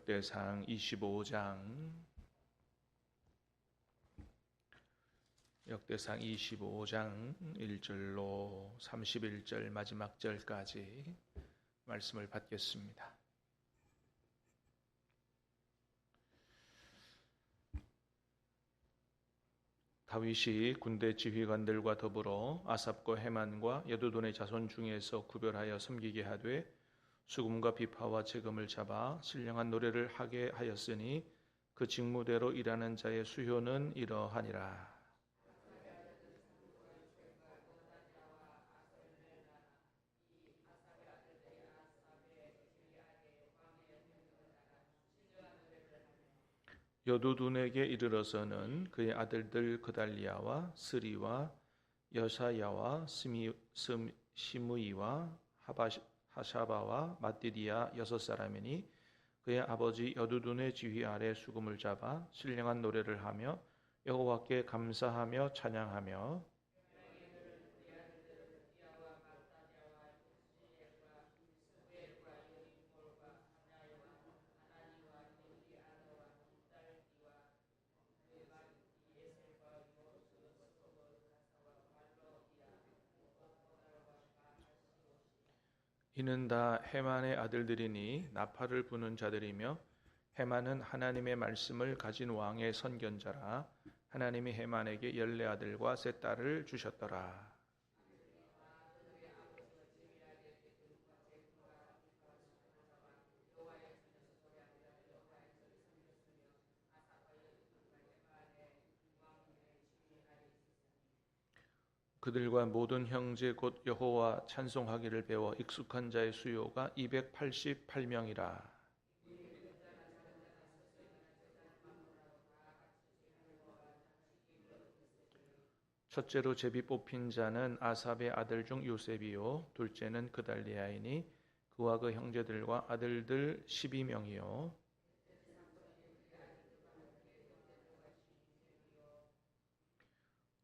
역대상 25장 역대상 25장 1절로 31절 마지막 절까지 말씀을 받겠습니다. 다윗이 군대 지휘관들과 더불어 아삽과 헤만과 여두둔의 자손 중에서 구별하여 섬기게 하되 수금과 비파와 재금을 잡아 신령한 노래를 하게 하였으니 그 직무대로 일하는 자의 수효는 이러하니라. 여두둔에게 이르러서는 그의 아들들 그달리아와 스리와 여사야와 시므이와 하샤바와 맏디디아 6사람이니 그의 아버지 여두둔의 지휘 아래 수금을 잡아 신령한 노래를 하며 여호와께 감사하며 찬양하며 이는 다 헤만의 아들들이니 나팔을 부는 자들이며 헤만은 하나님의 말씀을 가진 왕의 선견자라. 하나님이 헤만에게 14아들과 3딸을 주셨더라. 그들과 모든 형제 곧 여호와 찬송하기를 배워 익숙한 자의 수요가 288명이라. 첫째로 제비 뽑힌 자는 아삽의 아들 중 요셉이요 둘째는 그달리아이니 그와 그 형제들과 아들들 12명이요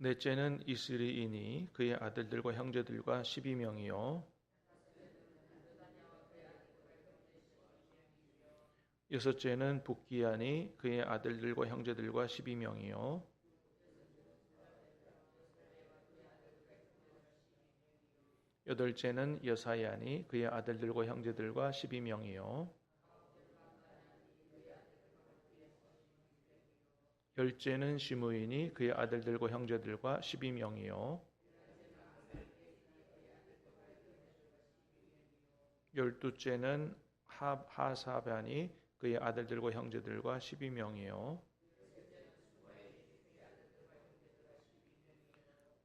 넷째는 이스리이니 그의 아들들과 형제들과 12명이요 여섯째는 북기아니 그의 아들들과 형제들과 12명이요 여덟째는 여사야니 그의 아들들과 형제들과 12명이요 열째는 시므이니 그의 아들들과 형제들과 12명이요 열두째는 하사바니 그의 아들들과 형제들과 12명이요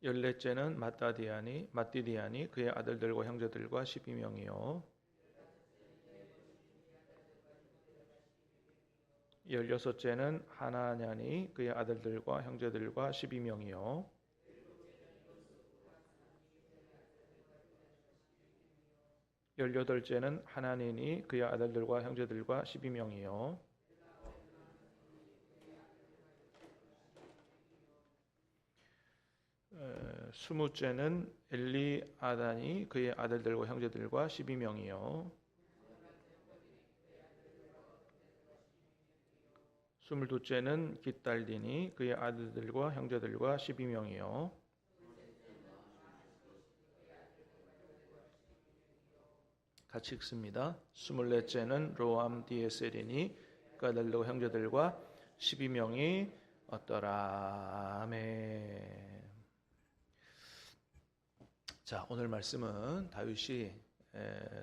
열넷째는 맏디디아니 그의 아들들과 형제들과 12명이요 열여섯째는 하나냐니 그의 아들들과 형제들과 12명이요 열여덟째는 하나니니 그의 아들들과 형제들과 12명이요 스무째는 엘리아다니 그의 아들들과 형제들과 12명이요 스물둘째는 깃달디니 그의 아들들과 형제들과 12명이요 같이 읽습니다. 스물넷째는 로암디에셀이니 그 아들들과 형제들과 12명이 얻더라. 아멘. 자, 오늘 말씀은 다윗이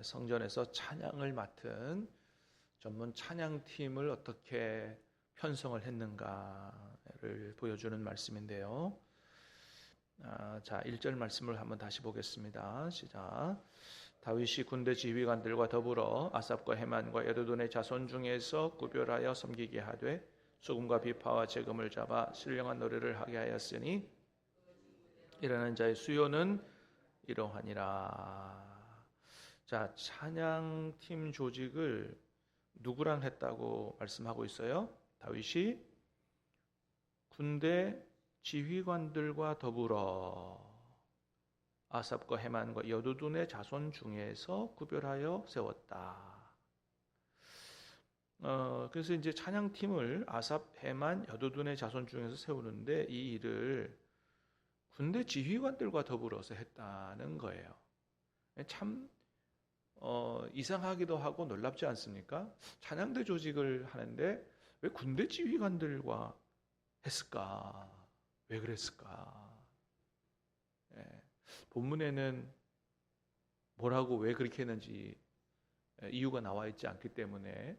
성전에서 찬양을 맡은 전문 찬양팀을 어떻게 편성을 했는가를 보여주는 말씀인데요. 자, 1절 말씀을 한번 다시 보겠습니다. 시작. 다윗이 군대 지휘관들과 더불어 아삽과 헤만과 여두둔의 자손 중에서 구별하여 섬기게 하되 수금과 비파와 재금을 잡아 신령한 노래를 하게 하였으니 일하는 자의 수요는 이러하니라. 자, 찬양팀 조직을 누구랑 했다고 말씀하고 있어요? 다윗이 군대 지휘관들과 더불어 아삽과 헤만과 여두둔의 자손 중에서 구별하여 세웠다. 그래서 이제 찬양팀을 아삽, 헤만, 여두둔의 자손 중에서 세우는데 이 일을 군대 지휘관들과 더불어서 했다는 거예요. 참 이상하기도 하고 놀랍지 않습니까? 찬양대 조직을 하는데 왜 군대 지휘관들과 했을까? 왜 그랬을까? 예, 본문에는 뭐라고 왜 그렇게 했는지 이유가 나와 있지 않기 때문에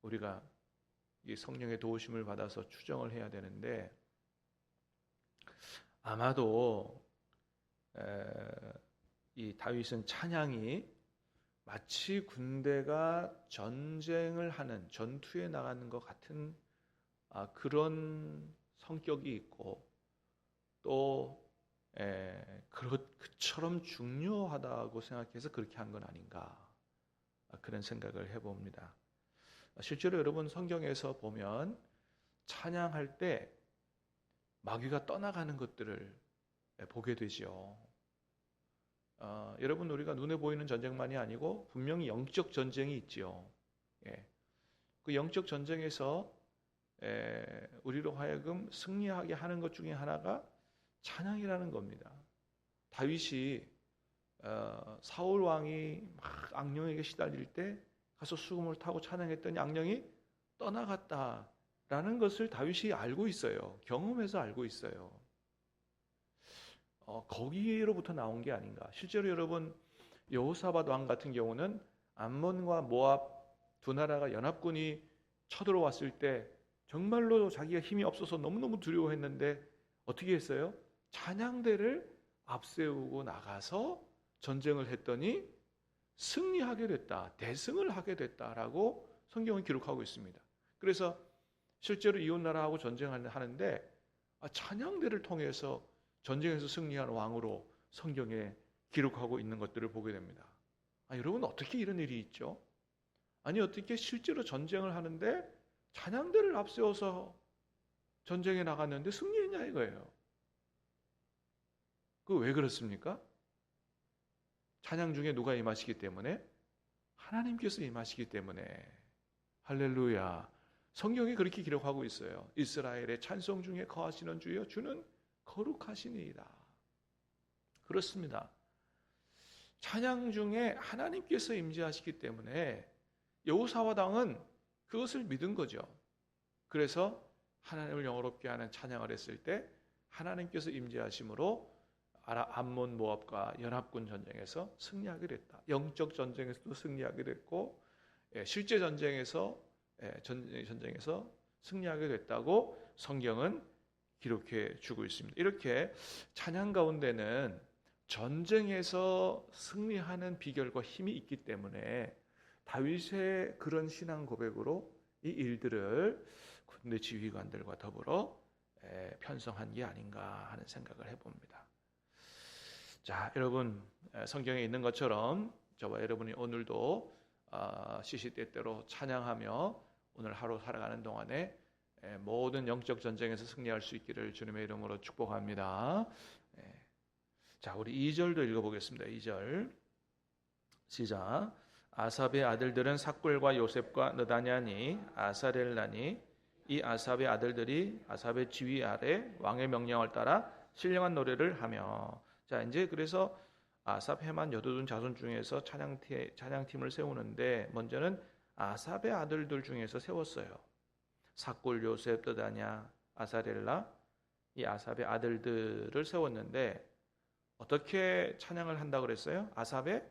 우리가 이 성령의 도우심을 받아서 추정을 해야 되는데, 아마도 이 다윗은 찬양이 마치 군대가 전쟁을 하는, 전투에 나가는 것 같은 그런 성격이 있고, 또 그처럼 중요하다고 생각해서 그렇게 한 건 아닌가, 그런 생각을 해봅니다. 실제로 여러분 성경에서 보면 찬양할 때 마귀가 떠나가는 것들을 보게 되죠. 여러분, 우리가 눈에 보이는 전쟁만이 아니고 분명히 영적 전쟁이 있지요. 그 영적 전쟁에서 우리로 하여금 승리하게 하는 것 중에 하나가 찬양이라는 겁니다. 다윗이 사울 왕이 막 악령에게 시달릴 때 가서 수금을 타고 찬양했더니 악령이 떠나갔다라는 것을 다윗이 알고 있어요. 경험해서 알고 있어요. 거기로부터 나온 게 아닌가. 실제로 여러분, 여호사밧 왕 같은 경우는 암몬과 모압 두 나라가 연합군이 쳐들어왔을 때 정말로 자기가 힘이 없어서 너무너무 두려워했는데 어떻게 했어요? 찬양대를 앞세우고 나가서 전쟁을 했더니 승리하게 됐다, 대승을 하게 됐다라고 성경은 기록하고 있습니다. 그래서 실제로 이웃나라하고 전쟁을 하는데 찬양대를 통해서 전쟁에서 승리한 왕으로 성경에 기록하고 있는 것들을 보게 됩니다. 여러분, 어떻게 이런 일이 있죠? 아니, 어떻게 실제로 전쟁을 하는데 찬양대를 앞세워서 전쟁에 나갔는데 승리했냐 이거예요. 그 왜 그렇습니까? 찬양 중에 누가 임하시기 때문에? 하나님께서 임하시기 때문에. 할렐루야. 성경이 그렇게 기록하고 있어요. 이스라엘의 찬송 중에 거하시는 주여, 주는 거룩하시니이다. 그렇습니다. 찬양 중에 하나님께서 임재하시기 때문에 여호사밧 왕은 그것을 믿은 거죠. 그래서 하나님을 영화롭게 하는 찬양을 했을 때 하나님께서 임재하심으로 암몬 모압과 연합군 전쟁에서 승리하게 됐다. 영적 전쟁에서도 승리하게 됐고 실제 전쟁에서 승리하게 됐다고 성경은 기록해 주고 있습니다. 이렇게 찬양 가운데는 전쟁에서 승리하는 비결과 힘이 있기 때문에 다윗의 그런 신앙 고백으로 이 일들을 군대 지휘관들과 더불어 편성한 게 아닌가 하는 생각을 해봅니다. 자, 여러분, 성경에 있는 것처럼 저와 여러분이 오늘도 시시때때로 찬양하며 오늘 하루 살아가는 동안에 모든 영적 전쟁에서 승리할 수 있기를 주님의 이름으로 축복합니다. 자, 우리 2절도 읽어보겠습니다. 2절 시작. 아삽의 아들들은 삭굴과 요셉과 느다냐니 아사렐라니 이 아삽의 아들들이 아삽의 지휘 아래 왕의 명령을 따라 신령한 노래를 하며. 자, 이제 그래서 아삽, 헤만, 여두둔 자손 중에서 찬양팀을 세우는데 먼저는 아삽의 아들들 중에서 세웠어요. 삭굴, 요셉, 느다냐, 아사렐라, 이 아삽의 아들들을 세웠는데 어떻게 찬양을 한다고 그랬어요? 아삽의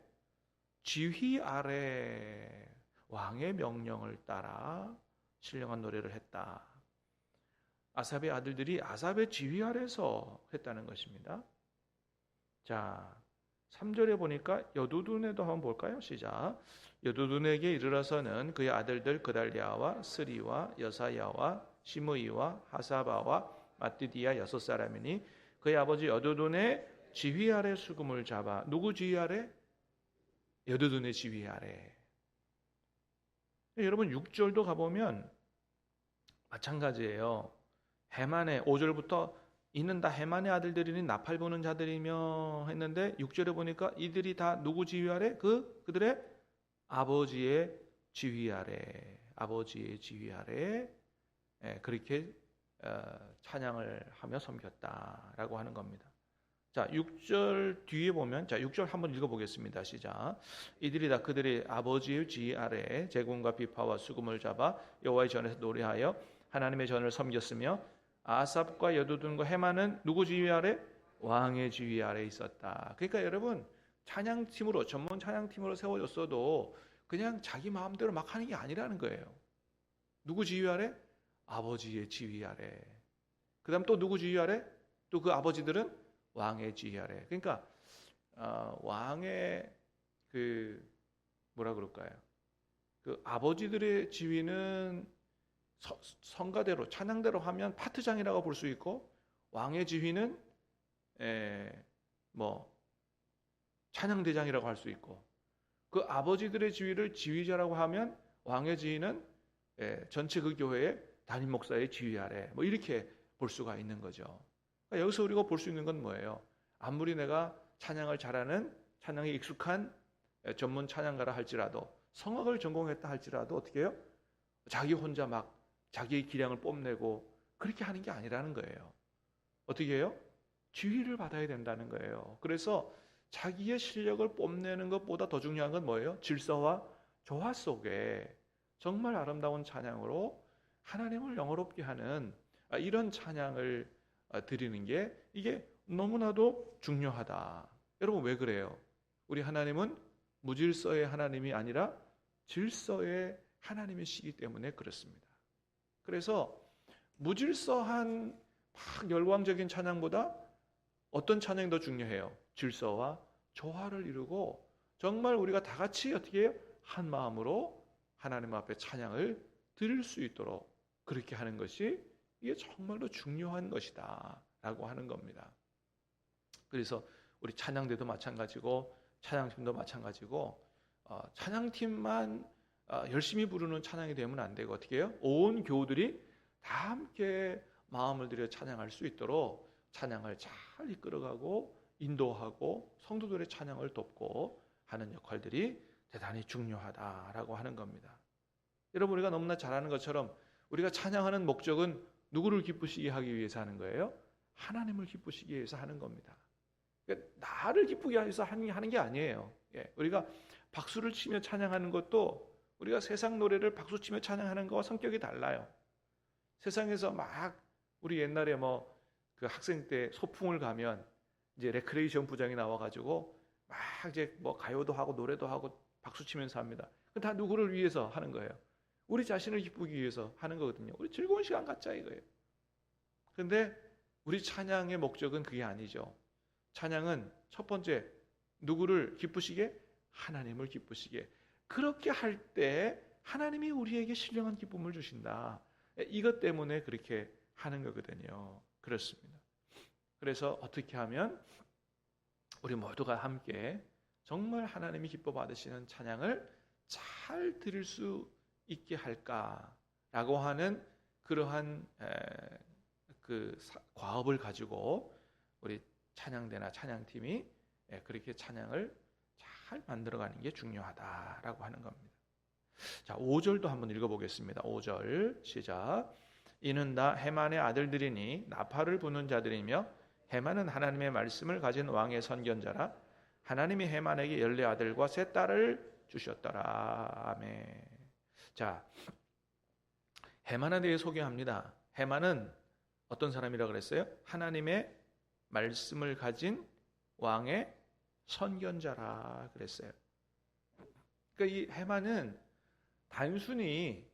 지휘 아래 왕의 명령을 따라 신령한 노래를 했다. 아삽의 아들들이 아삽의 지휘 아래서 했다는 것입니다. 자, 3절에 보니까 여두둔에도 한번 볼까요? 시작. 여두둔에게 이르러서는 그의 아들들 그달리아와 스리와 여사야와 시므이와 하사바와 마띠디아 6사람이니 그의 아버지 여두둔의 지휘 아래 수금을 잡아. 누구 지휘 아래? 여두둔의 지휘 아래. 여러분 6절도 가보면 마찬가지예요. 헤만의 5절부터 이는 다 헤만의 아들들이니 나팔 부는 자들이며 했는데 6절에 보니까 이들이 다 누구 지휘 아래? 그들의 아버지의 지휘 아래, 아버지의 지휘 아래 그렇게 찬양을 하며 섬겼다라고 하는 겁니다. 자, 6절 뒤에 보면, 자, 6절 한번 읽어보겠습니다. 시작. 이들이 다 그들의 아버지의 지휘 아래 제공과 비파와 수금을 잡아 여호와의 전에서 노래하여 하나님의 전을 섬겼으며 아삽과 여두둔과 헤만은 누구 지휘 아래? 왕의 지휘 아래 있었다. 그러니까 여러분, 찬양팀으로, 전문 찬양팀으로 세워졌어도 그냥 자기 마음대로 막 하는 게 아니라는 거예요. 누구 지휘 아래? 아버지의 지휘 아래. 그 다음 또 누구 지휘 아래? 또 그 아버지들은 왕의 지휘 아래. 그러니까 왕의 그 뭐라 그럴까요? 그 아버지들의 지휘는 성가대로 찬양대로 하면 파트장이라고 볼 수 있고, 왕의 지휘는 뭐 찬양대장이라고 할 수 있고, 그 아버지들의 지휘를 지휘자라고 하면 왕의 지휘는 전체 그 교회의 담임 목사의 지휘 아래, 뭐 이렇게 볼 수가 있는 거죠. 그러니까 여기서 우리가 볼 수 있는 건 뭐예요? 아무리 내가 찬양을 잘하는, 찬양에 익숙한 전문 찬양가라 할지라도, 성악을 전공했다 할지라도 어떻게 해요? 자기 혼자 막 자기의 기량을 뽐내고 그렇게 하는 게 아니라는 거예요. 어떻게 해요? 지휘를 받아야 된다는 거예요. 그래서 자기의 실력을 뽐내는 것보다 더 중요한 건 뭐예요? 질서와 조화 속에 정말 아름다운 찬양으로 하나님을 영화롭게 하는 이런 찬양을 드리는 게 이게 너무나도 중요하다. 여러분, 왜 그래요? 우리 하나님은 무질서의 하나님이 아니라 질서의 하나님이시기 때문에 그렇습니다. 그래서 무질서한 막 열광적인 찬양보다 어떤 찬양이 더 중요해요? 질서와 조화를 이루고 정말 우리가 다 같이 어떻게 해요? 한 마음으로 하나님 앞에 찬양을 드릴 수 있도록 그렇게 하는 것이 이게 정말로 중요한 것이다 라고 하는 겁니다. 그래서 우리 찬양대도 마찬가지고 찬양팀도 마찬가지고 찬양팀만 열심히 부르는 찬양이 되면 안 되고 어떻게 해요? 온 교우들이 다 함께 마음을 들여 찬양할 수 있도록 찬양을 잘 이끌어가고 인도하고 성도들의 찬양을 돕고 하는 역할들이 대단히 중요하다라고 하는 겁니다. 여러분, 우리가 너무나 잘 아는 것처럼 우리가 찬양하는 목적은 누구를 기쁘시게 하기 위해서 하는 거예요? 하나님을 기쁘시게 위해서 하는 겁니다. 그러니까 나를 기쁘게 위해서 하는 게 아니에요. 우리가 박수를 치며 찬양하는 것도 우리가 세상 노래를 박수치며 찬양하는 것과 성격이 달라요. 세상에서 막 우리 옛날에 뭐 그 학생 때 소풍을 가면 이제 레크레이션 부장이 나와가지고 막 이제 뭐 가요도 하고 노래도 하고 박수치면서 합니다. 다 누구를 위해서 하는 거예요? 우리 자신을 기쁘기 위해서 하는 거거든요. 우리 즐거운 시간 갖자 이거예요. 그런데 우리 찬양의 목적은 그게 아니죠. 찬양은 첫 번째 누구를 기쁘시게? 하나님을 기쁘시게. 그렇게 할 때 하나님이 우리에게 신령한 기쁨을 주신다. 이것 때문에 그렇게 하는 거거든요. 그렇습니다. 그래서 어떻게 하면 우리 모두가 함께 정말 하나님이 기뻐 받으시는 찬양을 잘 드릴 수 있게 할까라고 하는 그러한 그 과업을 가지고 우리 찬양대나 찬양팀이 그렇게 찬양을 잘 만들어가는 게 중요하다라고 하는 겁니다. 자, 5절도 한번 읽어보겠습니다. 5절 시작. 이는 다 헤만의 아들들이니 나팔을 부는 자들이며 헤만은 하나님의 말씀을 가진 왕의 선견자라. 하나님이 헤만에게 14아들과 3딸을 주셨더라. 아멘. 자, 헤만에 대해 소개합니다. 헤만은 어떤 사람이라고 그랬어요? 하나님의 말씀을 가진 왕의 선견자라 그랬어요. 그러니까 이 헤만은 단순히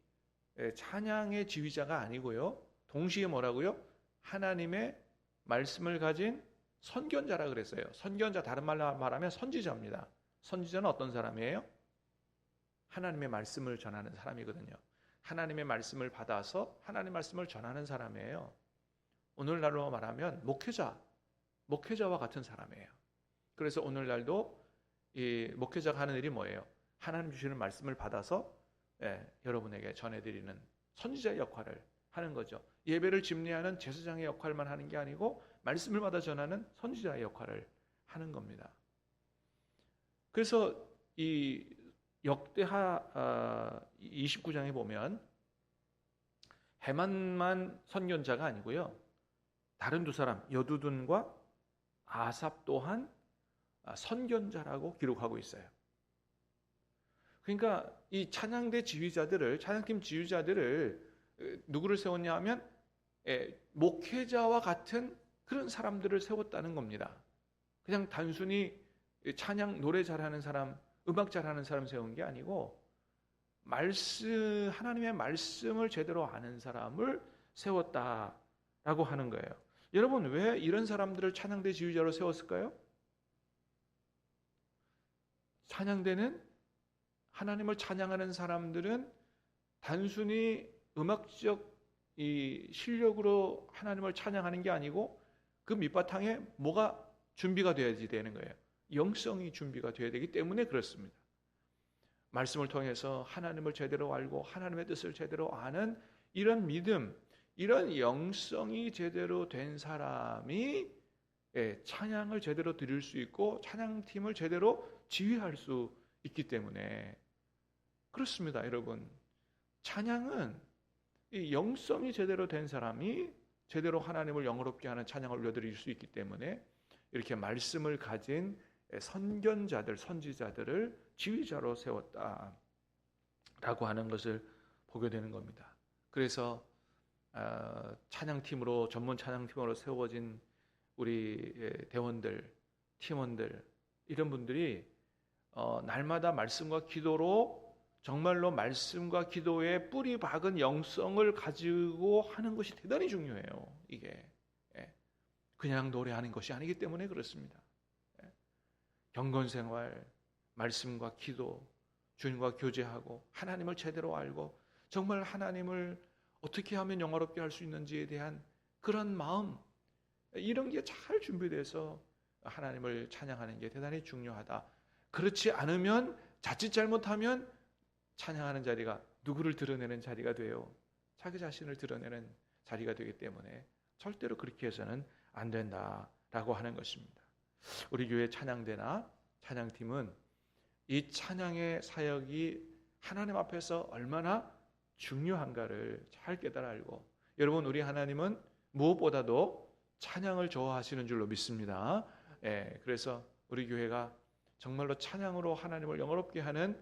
찬양의 지휘자가 아니고요. 동시에 뭐라고요? 하나님의 말씀을 가진 선견자라 그랬어요. 선견자, 다른 말로 말하면 선지자입니다. 선지자는 어떤 사람이에요? 하나님의 말씀을 전하는 사람이거든요. 하나님의 말씀을 받아서 하나님의 말씀을 전하는 사람이에요. 오늘날로 말하면 목회자와 같은 사람이에요. 그래서 오늘날도 이 목회자가 하는 일이 뭐예요? 하나님 주시는 말씀을 받아서 여러분에게 전해드리는 선지자의 역할을 하는 거죠. 예배를 집례하는 제사장의 역할만 하는 게 아니고 말씀을 받아 전하는 선지자의 역할을 하는 겁니다. 그래서 이 역대하 29장에 보면 헤만만 선견자가 아니고요, 다른 두 사람 여두둔과 아삽 또한 선견자라고 기록하고 있어요. 그러니까 이 찬양대 지휘자들을, 찬양팀 지휘자들을 누구를 세웠냐 하면 목회자와 같은 그런 사람들을 세웠다는 겁니다. 그냥 단순히 찬양 노래 잘하는 사람, 음악 잘하는 사람 세운 게 아니고 하나님의 말씀을 제대로 아는 사람을 세웠다라고 하는 거예요. 여러분, 왜 이런 사람들을 찬양대 지휘자로 세웠을까요? 찬양대는, 하나님을 찬양하는 사람들은 단순히 음악적 이 실력으로 하나님을 찬양하는 게 아니고 그 밑바탕에 뭐가 준비가 돼야지 되는 거예요. 영성이 준비가 돼야 되기 때문에 그렇습니다. 말씀을 통해서 하나님을 제대로 알고 하나님의 뜻을 제대로 아는 이런 믿음, 이런 영성이 제대로 된 사람이 찬양을 제대로 드릴 수 있고 찬양팀을 제대로 지휘할 수 있기 때문에 그렇습니다. 여러분, 찬양은 이 영성이 제대로 된 사람이 제대로 하나님을 영어롭게 하는 찬양을 올려드릴 수 있기 때문에 이렇게 말씀을 가진 선견자들, 선지자들을 지휘자로 세웠다라고 하는 것을 보게 되는 겁니다. 그래서 찬양팀으로, 전문 찬양팀으로 세워진 우리 대원들, 팀원들, 이런 분들이 날마다 말씀과 기도로 정말로 말씀과 기도에 뿌리 박은 영성을 가지고 하는 것이 대단히 중요해요. 이게 그냥 노래하는 것이 아니기 때문에 그렇습니다. 경건생활, 말씀과 기도, 주님과 교제하고 하나님을 제대로 알고 정말 하나님을 어떻게 하면 영화롭게 할 수 있는지에 대한 그런 마음, 이런 게 잘 준비돼서 하나님을 찬양하는 게 대단히 중요하다. 그렇지 않으면, 자칫 잘못하면 찬양하는 자리가 누구를 드러내는 자리가 돼요. 자기 자신을 드러내는 자리가 되기 때문에 절대로 그렇게 해서는 안 된다라고 하는 것입니다. 우리 교회 찬양대나 찬양팀은 이 찬양의 사역이 하나님 앞에서 얼마나 중요한가를 잘 깨달아 알고, 여러분, 우리 하나님은 무엇보다도 찬양을 좋아하시는 줄로 믿습니다. 그래서 우리 교회가 정말로 찬양으로 하나님을 영화롭게 하는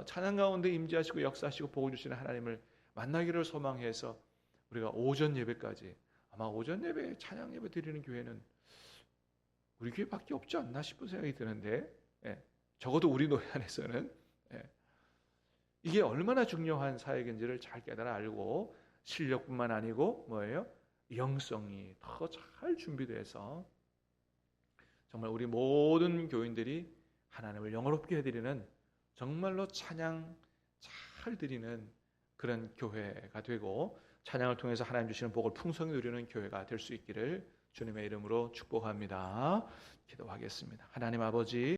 찬양 가운데 임재하시고 역사하시고 복을 주시는 하나님을 만나기를 소망해서 우리가 오전 예배까지, 아마 오전 예배, 찬양 예배 드리는 교회는 우리 교회밖에 없지 않나 싶은 생각이 드는데, 적어도 우리 노래 안에서는 이게 얼마나 중요한 사역인지를 잘 깨달아 알고 실력뿐만 아니고 뭐예요? 영성이 더 잘 준비돼서 정말 우리 모든 교인들이 하나님을 영화롭게 해드리는, 정말로 찬양 잘 드리는 그런 교회가 되고 찬양을 통해서 하나님 주시는 복을 풍성히 누리는 교회가 될 수 있기를 주님의 이름으로 축복합니다. 기도하겠습니다. 하나님 아버지,